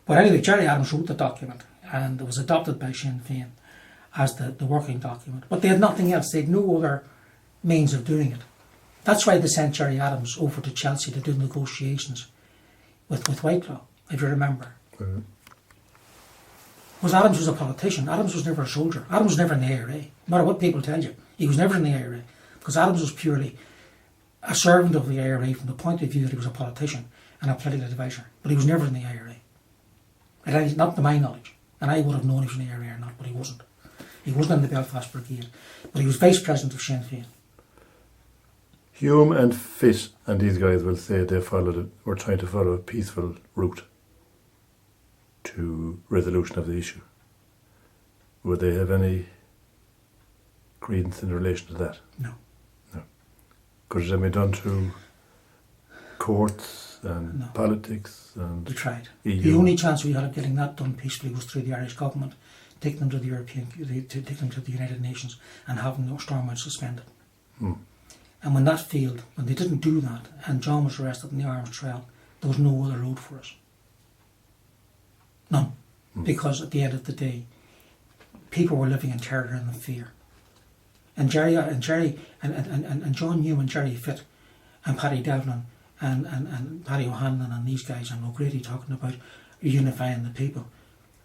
But anyway, Gerry Adams wrote the document, and it was adopted by Sinn Féin as the working document. But they had nothing else. They had no other means of doing it. That's why they sent Gerry Adams over to Chelsea to do negotiations with Whitelaw, if you remember. Mm-hmm. Because Adams was a politician. Adams was never a soldier. Adams was never in the IRA. No matter what people tell you, he was never in the IRA. Because Adams was purely a servant of the IRA from the point of view that he was a politician and a political advisor. But he was never in the IRA. Not to my knowledge. And I would have known he was in the IRA or not, but he wasn't. He wasn't in the Belfast Brigade. But he was Vice President of Sinn Féin. Hume and Fitt and these guys will say they were trying to follow a peaceful route to resolution of the issue. Would they have any credence in relation to that? No. Could it have been done through courts and politics and we tried. EU? The only chance we had of getting that done peacefully was through the Irish government, taking them to the take them to the United Nations and having the Stormont suspended. And when that failed, when they didn't do that, and John was arrested in the arms trial, there was no other road for us. None. Because at the end of the day, people were living in terror and in fear. And John Hume and Gerry Fitt and Paddy Devlin and Paddy O'Hanlon and these guys and O'Grady talking about unifying the people.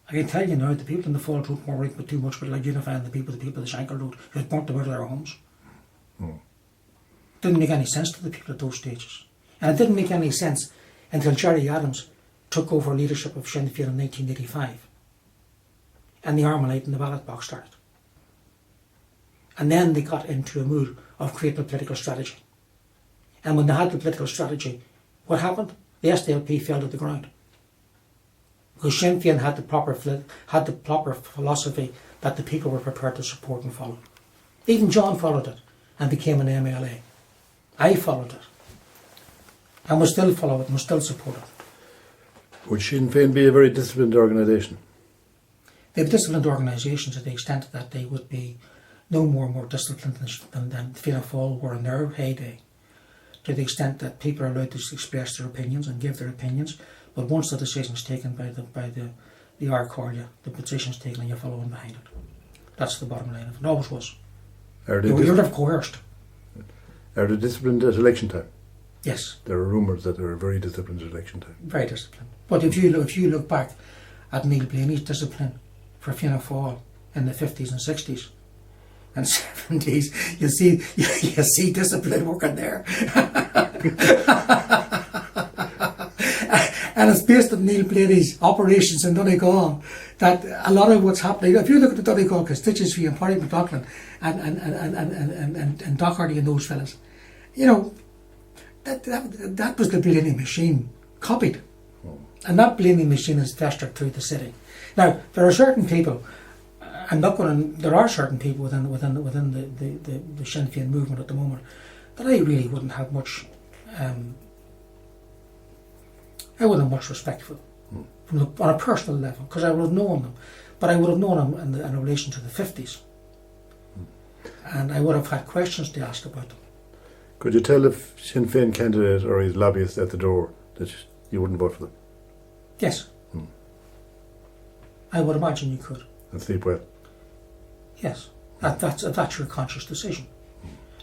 I can tell you now, the people in the Fall Group weren't worried too much about like unifying the people of the Shankill Road who had burnt them out of their homes. Didn't make any sense to the people at those stages. And it didn't make any sense until Gerry Adams took over leadership of Sinn Féin in 1985. And the Armalite in the ballot box started. And then they got into a mood of creating a political strategy. And when they had the political strategy, what happened? The SDLP fell to the ground. Because Sinn Féin had the proper philosophy that the people were prepared to support and follow. Even John followed it and became an MLA. I followed it. And we still follow it and we still support it. Would Sinn Féin be a very disciplined organisation? They have disciplined organisations to the extent that they would be no more disciplined than Fianna Fáil were in their heyday. To the extent that people are allowed to express their opinions and give their opinions, but once the decision is taken by the Arcáile, the position is taken and you're following behind it. That's the bottom line of it. It always was. You're never coerced. Are they disciplined at election time? Yes. There are rumours that they are very disciplined at election time. Very disciplined. But if you look back at Neil Blaney's discipline for Fianna Fáil in the 50s and 60s and 70s, you see discipline working there. And it's based on Neil Blaney's operations in Donegal that a lot of what's happening, if you look at the Donegal constituency and Paddy McLaughlin and Doherty and those fellas, you know, that was the Blaney machine copied. And that Blaney machine is festered through the city. Now, there are certain people, there are certain people within the Sinn Féin movement at the moment that I really wouldn't have much respect for them on a personal level, because I would have known them, but I would have known them in relation to the 50s, and I would have had questions to ask about them. Could you tell if Sinn Féin candidate or his lobbyist at the door that you wouldn't vote for them? Yes. I would imagine you could. And sleep well? Yes. That's your conscious decision.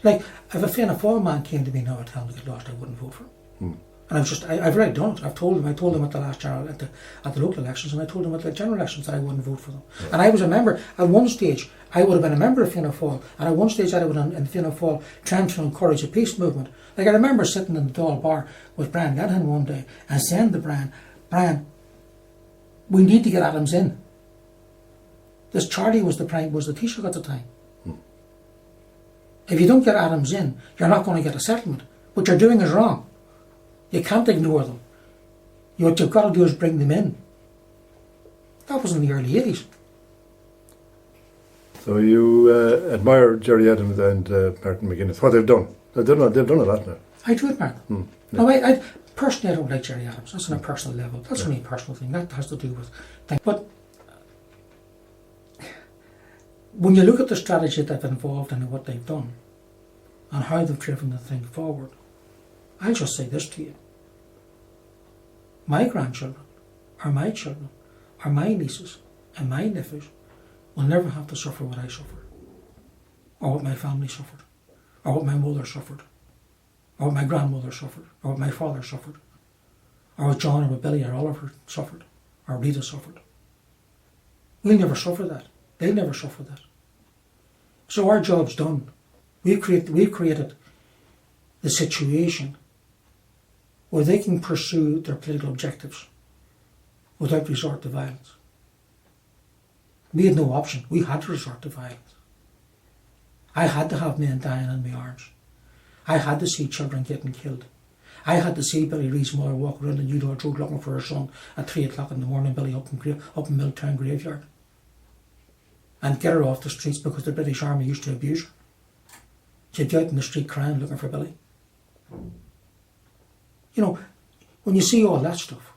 Like, if a Fianna Fáil man came to me now and told me to get lost, I wouldn't vote for him. And I've already done it. I told them at the last general, at the local elections, and I told them at the general elections that I wouldn't vote for them. Yeah. And I was a member, at one stage, I would have been a member of Fianna Fáil, and at one stage I would have been in Fianna Fáil trying to encourage a peace movement. Like, I remember sitting in the Dáil bar with Brian Lenihan one day and saying to Brian, we need to get Adams in. This Charlie was the Taoiseach at the time. If you don't get Adams in, you're not going to get a settlement. What you're doing is wrong. You can't ignore them. What you've got to do is bring them in. That was in the early 80s. So you admire Gerry Adams and Martin McGuinness. What they've done. They've done a lot now. I do admire them. Yeah. No, personally, I don't like Gerry Adams. That's on a personal level. That's only a personal thing. That has to do with things. But when you look at the strategy they've involved in and what they've done and how they've driven the thing forward, I'll just say this to you. My grandchildren or my children, or my nieces and my nephews will never have to suffer what I suffered, or what my family suffered, or what my mother suffered, or what my grandmother suffered, or what my father suffered, or what John or what Billy or Oliver suffered, or Rita suffered. We'll never suffer that. They'll never suffer that. So our job's done. We've created the situation where they can pursue their political objectives without resort to violence. We had no option. We had to resort to violence. I had to have men dying in my arms. I had to see children getting killed. I had to see Billy Reid's mother walk around the Udall Road looking for her son at 3 o'clock in the morning, Billy up in Milltown Graveyard, and get her off the streets because the British Army used to abuse her. She'd be out in the street crying looking for Billy. You know, when you see all that stuff,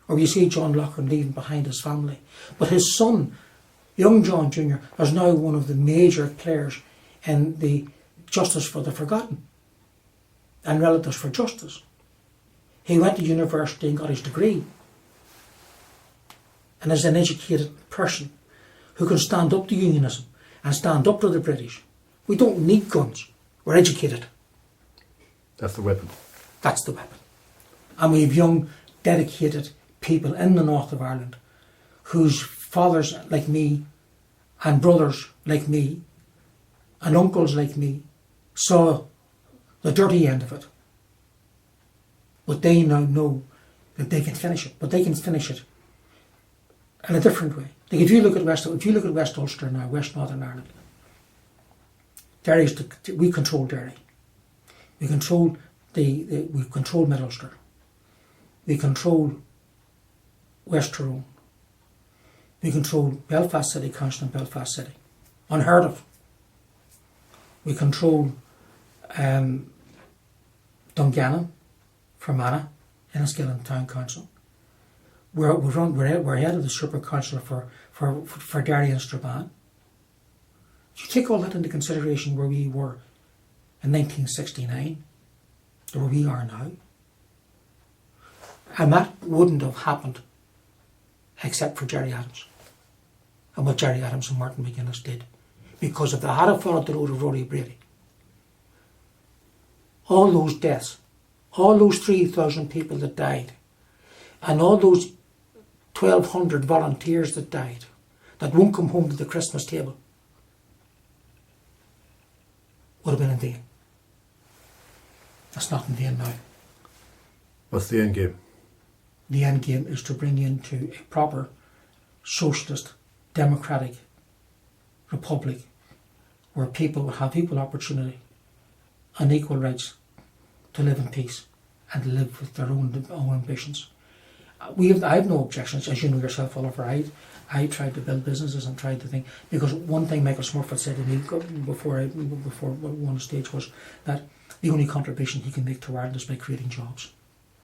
or you see John Loughlin leaving behind his family, but his son, young John Jr., is now one of the major players in the Justice for the Forgotten and Relatives for Justice. He went to university and got his degree, and is an educated person who can stand up to unionism and stand up to the British. We don't need guns. We're educated. That's the weapon. That's the weapon. And we have young, dedicated people in the north of Ireland whose fathers like me and brothers like me and uncles like me saw the dirty end of it. But they now know that they can finish it. But they can finish it in a different way. Like if you look at West Ulster now, West Northern Ireland, we control Derry. We control we control Mid Ulster. We control West Tyrone. We control Belfast City Council and Belfast City. Unheard of. We control Dungannon, Fermanagh, Enniskillen Town Council. We're head of the Super Council for Derry and Strabane. You take all that into consideration where we were in 1969 to where we are now. And that wouldn't have happened except for Gerry Adams and what Gerry Adams and Martin McGuinness did. Because if they had followed the road of Rory Brady, all those deaths, all those 3,000 people that died, and all those 1,200 volunteers that died, that won't come home to the Christmas table, would have been in vain. That's not in vain now. What's the end game? The end game is to bring into a proper socialist, democratic republic where people will have equal opportunity and equal rights to live in peace and to live with their own ambitions. I have no objections, as you know yourself, Oliver. I tried to build businesses and tried to think, because one thing Michael Smurford said to me before we won the stage was that the only contribution he can make to Ireland is by creating jobs.